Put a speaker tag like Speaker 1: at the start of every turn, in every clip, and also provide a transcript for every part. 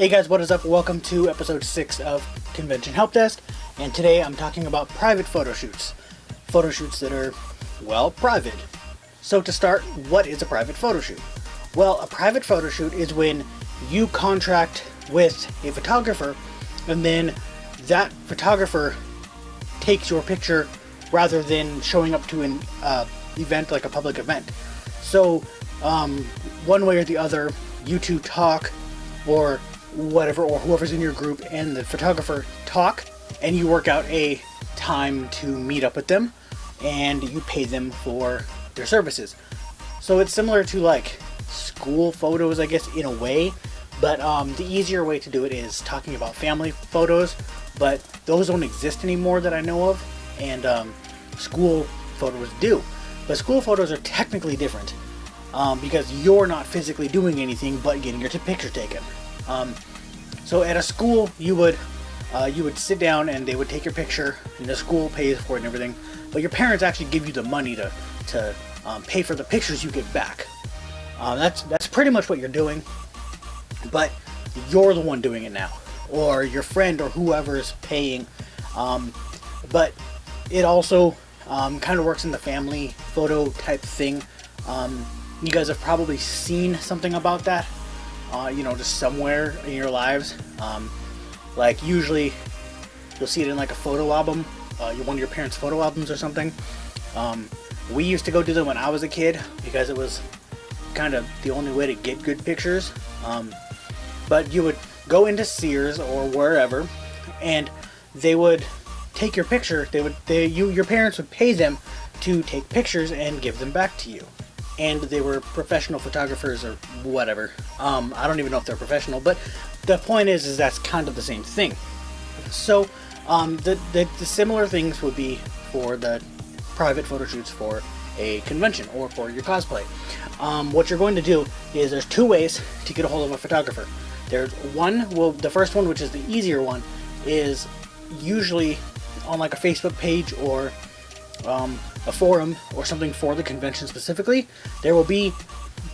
Speaker 1: Hey guys, what is up? Welcome to episode 6 of Convention Help Desk, and today I'm talking about private photo shoots. Photo shoots that are, well, private. So to start, what is a private photo shoot? Well, a private photo shoot is when you contract with a photographer, and then that photographer takes your picture rather than showing up to an event like a public event. So, one way or the other, you two talk, or whatever, or whoever's in your group and the photographer talk, and you work out a time to meet up with them, and you pay them for their services. So it's similar to like school photos, I guess, in a way, but the easier way to do it is talking about family photos, but those don't exist anymore that I know of, and school photos do. But school photos are technically different because you're not physically doing anything but getting your picture taken. So at a school, you would sit down and they would take your picture, and the school pays for it and everything. But your parents actually give you the money to pay for the pictures you get back. That's pretty much what you're doing, but you're the one doing it now, or your friend or whoever is paying. But it also kind of works in the family photo type thing. You guys have probably seen something about that. Just somewhere in your lives. Like usually you'll see it in like a photo album, one of your parents' photo albums or something. We used to go do them when I was a kid because it was kind of the only way to get good pictures. But you would go into Sears or wherever, and they would take your picture. Your parents would pay them to take pictures and give them back to you. And they were professional photographers or whatever. I don't even know if they're professional, but the point is that's kind of the same thing. So the similar things would be for the private photo shoots for a convention or for your cosplay. What you're going to do is there's two ways to get a hold of a photographer. There's one, the first one, which is the easier one, is usually on like a Facebook page or a forum or something for the convention specifically. There will be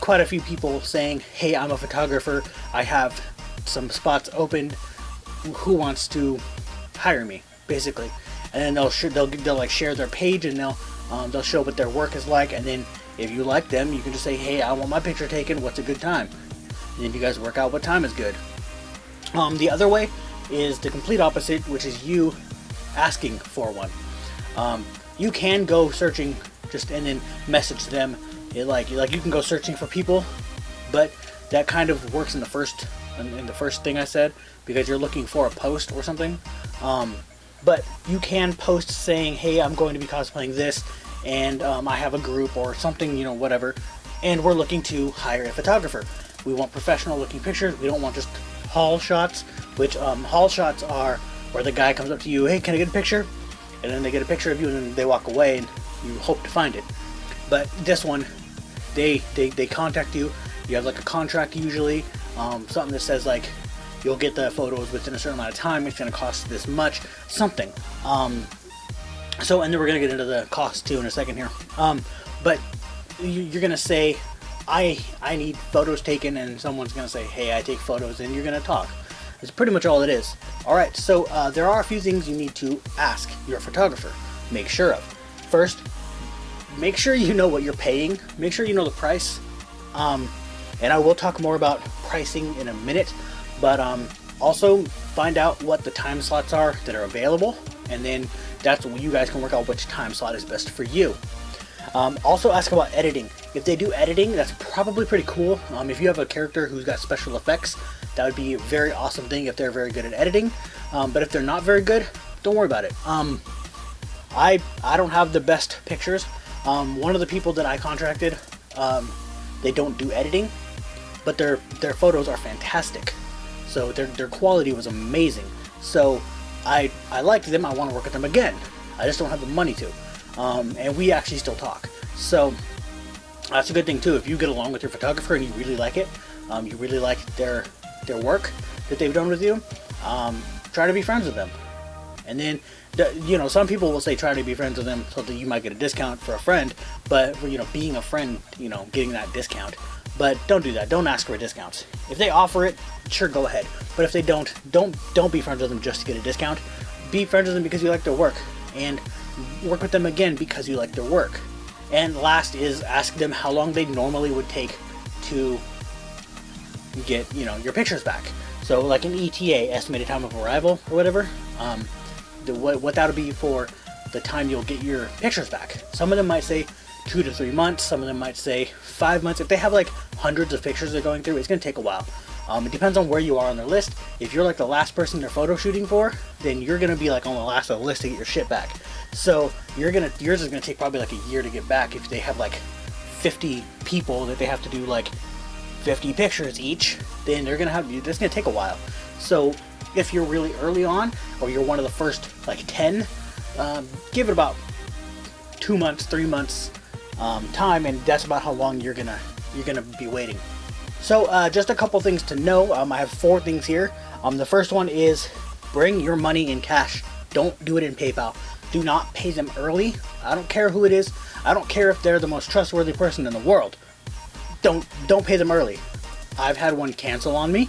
Speaker 1: quite a few people saying, hey, I'm a photographer, I have some spots opened, who wants to hire me, basically. And then they'll like share their page, and they'll show what their work is like, and then if you like them, you can just say, hey, I want my picture taken, what's a good time? And then you guys work out what time is good. The other way is the complete opposite, which is you asking for one. You can go searching and then message them. Like you can go searching for people, but that kind of works in the first thing I said, because you're looking for a post or something. But you can post saying, hey, I'm going to be cosplaying this, and I have a group or something, whatever, and we're looking to hire a photographer. We want professional looking pictures. We don't want just haul shots, which haul shots are where the guy comes up to you, hey, can I get a picture? And then they get a picture of you, and then they walk away, and you hope to find it. But this one, they contact you. You have like a contract usually, something that says like you'll get the photos within a certain amount of time. It's going to cost this much, something. And then we're going to get into the cost too in a second here. But you're going to say, I need photos taken, and someone's going to say, hey, I take photos, and you're going to talk. That's pretty much all it is. Alright, so there are a few things you need to ask your photographer. Make sure of. First, make sure you know what you're paying. Make sure you know the price. And I will talk more about pricing in a minute. But also find out what the time slots are that are available. And then that's when you guys can work out which time slot is best for you. Also ask about editing. If they do editing, that's probably pretty cool. If you have a character who's got special effects, that would be a very awesome thing if they're very good at editing. But if they're not very good, don't worry about it. I don't have the best pictures. One of the people that I contracted, they don't do editing, but their photos are fantastic. So their quality was amazing. So I liked them. I want to work with them again. I just don't have the money to. And we actually still talk. So that's a good thing too. If you get along with your photographer and you really like it, you really like their work that they've done with you, try to be friends with them. And then, some people will say try to be friends with them so that you might get a discount for a friend, but being a friend, getting that discount, but don't do that. Don't ask for discounts. If they offer it, sure, go ahead. But if they don't be friends with them just to get a discount. Be friends with them because you like their work, and work with them again because you like their work. And last is ask them how long they normally would take to get, you know, your pictures back. So like an ETA, estimated time of arrival or whatever, what that'll be for the time you'll get your pictures back. Some of them might say 2 to 3 months, some of them might say 5 months. If they have like hundreds of pictures they're going through, it's going to take a while. It depends on where you are on their list. If you're like the last person they're photo shooting for, then you're going to be like on the last of the list to get your shit back. So yours is going to take probably like a year to get back. If they have like 50 people that they have to do like 50 pictures each, then they're going to have, it's going to take a while. So if you're really early on, or you're one of the first like 10, give it about 2 months, 3 months time, and that's about how long you're gonna be waiting. So just a couple things to know. I have 4 things here. The first one is bring your money in cash. Don't do it in PayPal. Do not pay them early. I don't care who it is. I don't care if they're the most trustworthy person in the world. Don't pay them early. I've had one cancel on me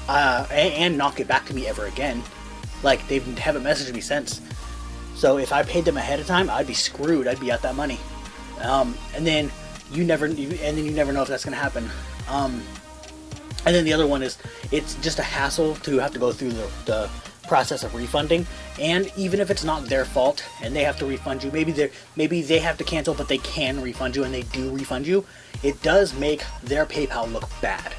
Speaker 1: and not get back to me ever again. Like, they haven't messaged me since. So if I paid them ahead of time, I'd be screwed. I'd be out that money. And then you never know if that's gonna happen. And then the other one is, it's just a hassle to have to go through the process of refunding. And even if it's not their fault and they have to refund you, maybe they have to cancel, but they can refund you, and they do refund you. It does make their PayPal look bad.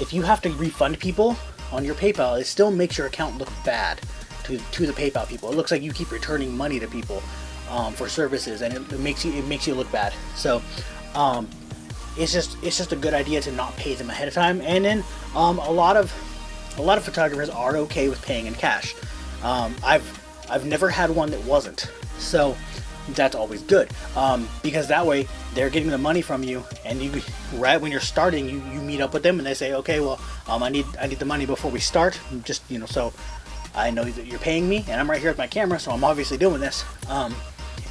Speaker 1: If you have to refund people on your PayPal, it still makes your account look bad to the PayPal people. It looks like you keep returning money to people for services, and it makes you look bad. So it's just a good idea to not pay them ahead of time. And then a lot of photographers are okay with paying in cash. I've never had one that wasn't, so that's always good, because that way they're getting the money from you, and you, right when you're starting, you meet up with them and they say, okay, well, I need the money before we start, just, you know, so I know that you're paying me, and I'm right here with my camera, so I'm obviously doing this.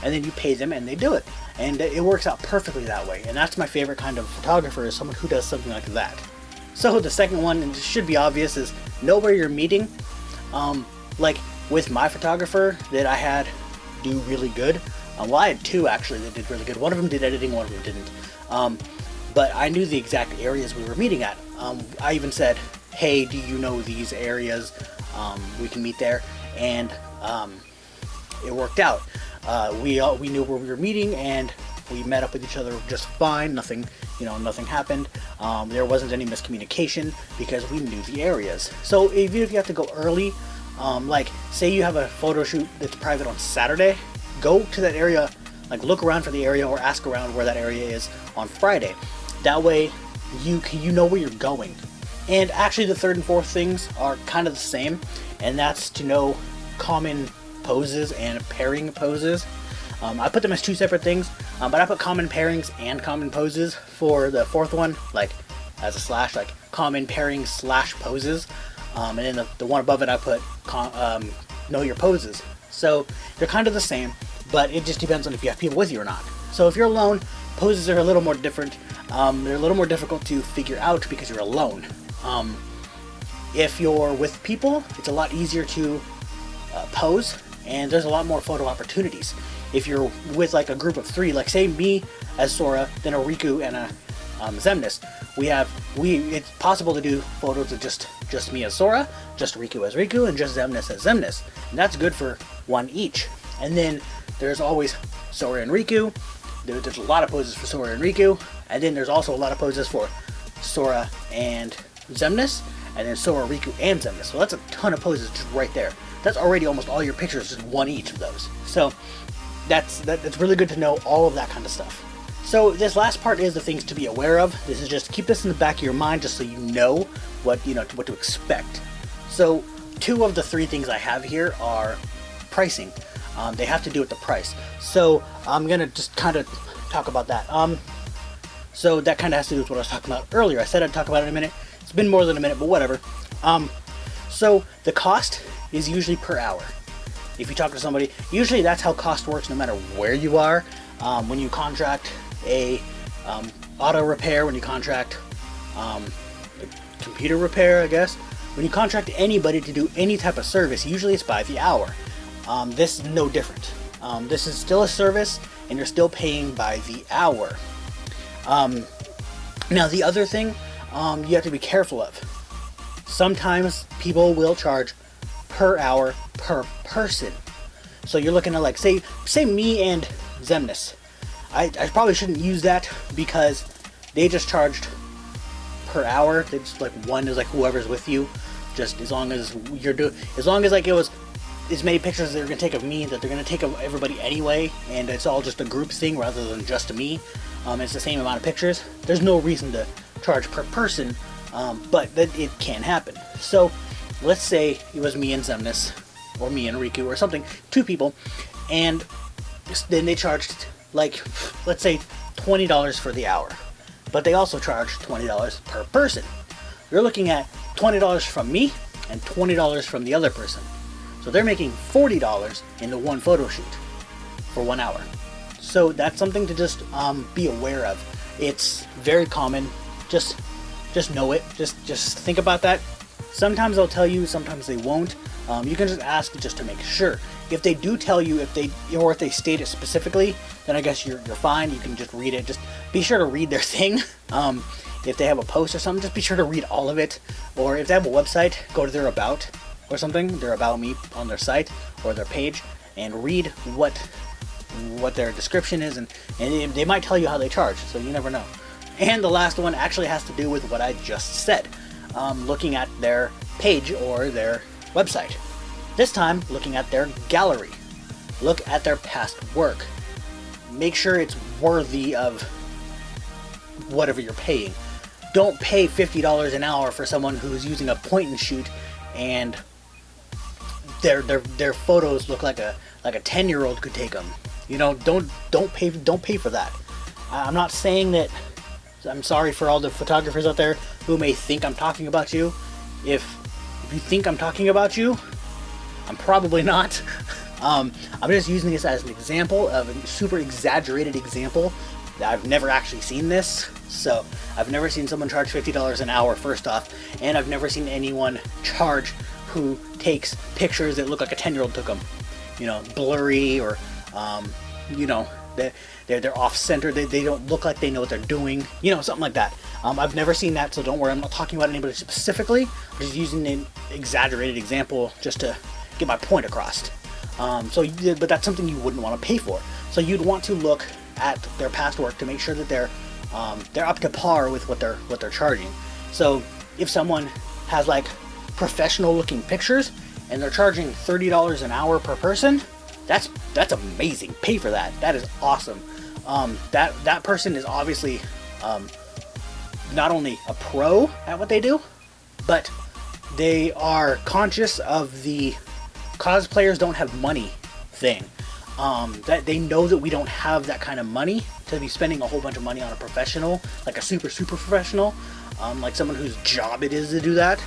Speaker 1: And then you pay them and they do it, and it works out perfectly that way. And that's my favorite kind of photographer, is someone who does something like that. So the second one, and it should be obvious, is know where you're meeting. Like with my photographer that I had do really good. Well, I had 2 actually that did really good. One of them did editing, one of them didn't. But I knew the exact areas we were meeting at. I even said, hey, do you know these areas? We can meet there. And it worked out. We knew where we were meeting, and we met up with each other just fine. Nothing happened. There wasn't any miscommunication because we knew the areas. So even if you have to go early, like say you have a photo shoot that's private on Saturday, go to that area, like look around for the area or ask around where that area is on Friday. That way you know where you're going. And actually the third and fourth things are kind of the same, and that's to know common poses and pairing poses. I put them as 2 separate things, but I put common pairings and common poses for the fourth one, like as a slash, like common pairing / poses. And then the one above it I put know your poses. So they're kind of the same, but it just depends on if you have people with you or not. So if you're alone, poses are a little more different. They're a little more difficult to figure out because you're alone. If you're with people, it's a lot easier to pose, and there's a lot more photo opportunities. If you're with like a group of 3, like say me as Sora, then a Riku and a Xemnas, it's possible to do photos of just me as Sora, just Riku as Riku, and just Xemnas as Xemnas, and that's good for 1 each. And then there's always Sora and Riku. There's a lot of poses for Sora and Riku, and then there's also a lot of poses for Sora and Xemnas, and then Sora, Riku, and Xemnas. So that's a ton of poses just right there. That's already almost all your pictures, just 1 each of those. So that's really good to know all of that kind of stuff. So this last part is the things to be aware of. This is just keep this in the back of your mind, just so you know what to expect. So 2 of the 3 things I have here are pricing. They have to do with the price. So I'm gonna just kind of talk about that. So that kind of has to do with what I was talking about earlier. I said I'd talk about it in a minute. It's been more than a minute, but whatever. So the cost is usually per hour. If you talk to somebody, usually that's how cost works no matter where you are. When you contract a auto repair, when you contract computer repair, I guess. When you contract anybody to do any type of service, usually it's by the hour. This is no different. This is still a service, and you're still paying by the hour. Now the other thing you have to be careful of. Sometimes people will charge per hour per person. So you're looking at, like, say me and Zemnis. I probably shouldn't use that because they just charged per hour. They just, like, one is like whoever's with you. Just as long as like it was as many pictures they're gonna take of me that they're gonna take of everybody anyway, and it's all just a group thing rather than just me. It's the same amount of pictures. There's no reason to charge per person, but it can happen. So let's say it was me and Zemnis, or me and Riku, or something, 2 people, and then they charged, like, let's say $20 for the hour, but they also charged $20 per person. You're looking at $20 from me and $20 from the other person. So they're making $40 into one photo shoot for 1 hour. So that's something to just be aware of. It's very common. Just know it. Just think about that. Sometimes they'll tell you, sometimes they won't. You can just ask just to make sure. If they do tell you, if they state it specifically, then I guess you're fine. You can just read it. Just be sure to read their thing. If they have a post or something, just be sure to read all of it. Or if they have a website, go to their about or something, their about me on their site or their page, and read what their description is, and they might tell you how they charge, so you never know. And the last one actually has to do with what I just said, looking at their page or their website. This time, looking at their gallery. Look at their past work. Make sure it's worthy of whatever you're paying. Don't pay $50 an hour for someone who's using a point and shoot, and their photos look like a 10-year-old could take them. You know, don't pay for that. I'm not saying that. I'm sorry for all the photographers out there who may think I'm talking about you. If you think I'm talking about you, I'm probably not. I'm just using this as an example of a super exaggerated example. I've never actually seen this, so I've never seen someone charge $50 an hour, first off, and I've never seen anyone charge who takes pictures that look like a 10-year-old took them. You know, blurry, or you know, they're off-center. They don't look like they know what they're doing. You know, something like that. I've never seen that, so don't worry. I'm not talking about anybody specifically. I'm just using an exaggerated example just to get my point across. But that's something you wouldn't want to pay for. So you'd want to look at their past work to make sure that they're up to par with what they're charging. So if someone has, like, professional-looking pictures and they're charging $30 an hour per person, that's amazing. Pay for that. That is awesome. That person is obviously not only a pro at what they do, but they are conscious of the cosplayers don't have money thing. That they know that we don't have that kind of money to be spending a whole bunch of money on a professional, like a super professional, like someone whose job it is to do that.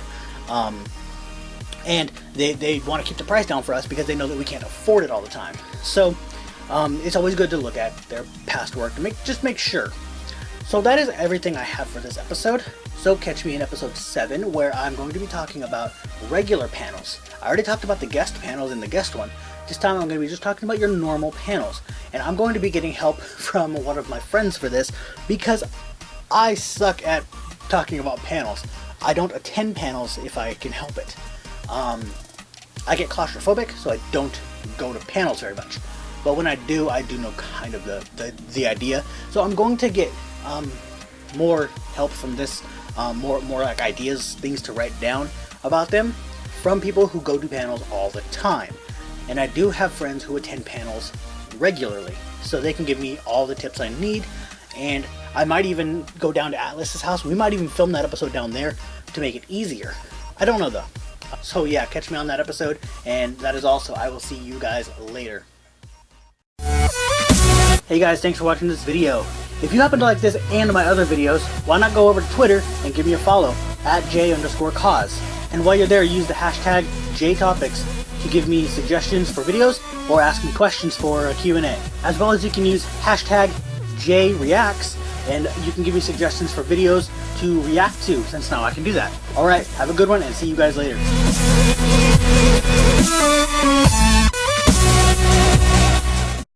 Speaker 1: And they want to keep the price down for us because they know that we can't afford it all the time. So it's always good to look at their past work to make sure. So that is everything I have for this episode. So catch me in episode 7, where I'm going to be talking about regular panels. I already talked about the guest panels in the guest one. This time I'm going to be just talking about your normal panels. And I'm going to be getting help from one of my friends for this, because I suck at talking about panels. I don't attend panels if I can help it. I get claustrophobic, so I don't go to panels very much. But when I do know kind of the idea. So I'm going to get more help from this, more like ideas, things to write down about them from people who go to panels all the time. And I do have friends who attend panels regularly, so they can give me all the tips I need. And I might even go down to Atlas's house. We might even film that episode down there to make it easier. I don't know though. So yeah, catch me on that episode. And that is all, so I will see you guys later. Hey guys, thanks for watching this video. If you happen to like this and my other videos, why not go over to Twitter and give me a follow at @J_cause. And while you're there, use the hashtag #JTopics to give me suggestions for videos or ask me questions for a Q&A. As well as you can use hashtag #JReacts and you can give me suggestions for videos to react to, since now I can do that. Alright, have a good one and see you guys later.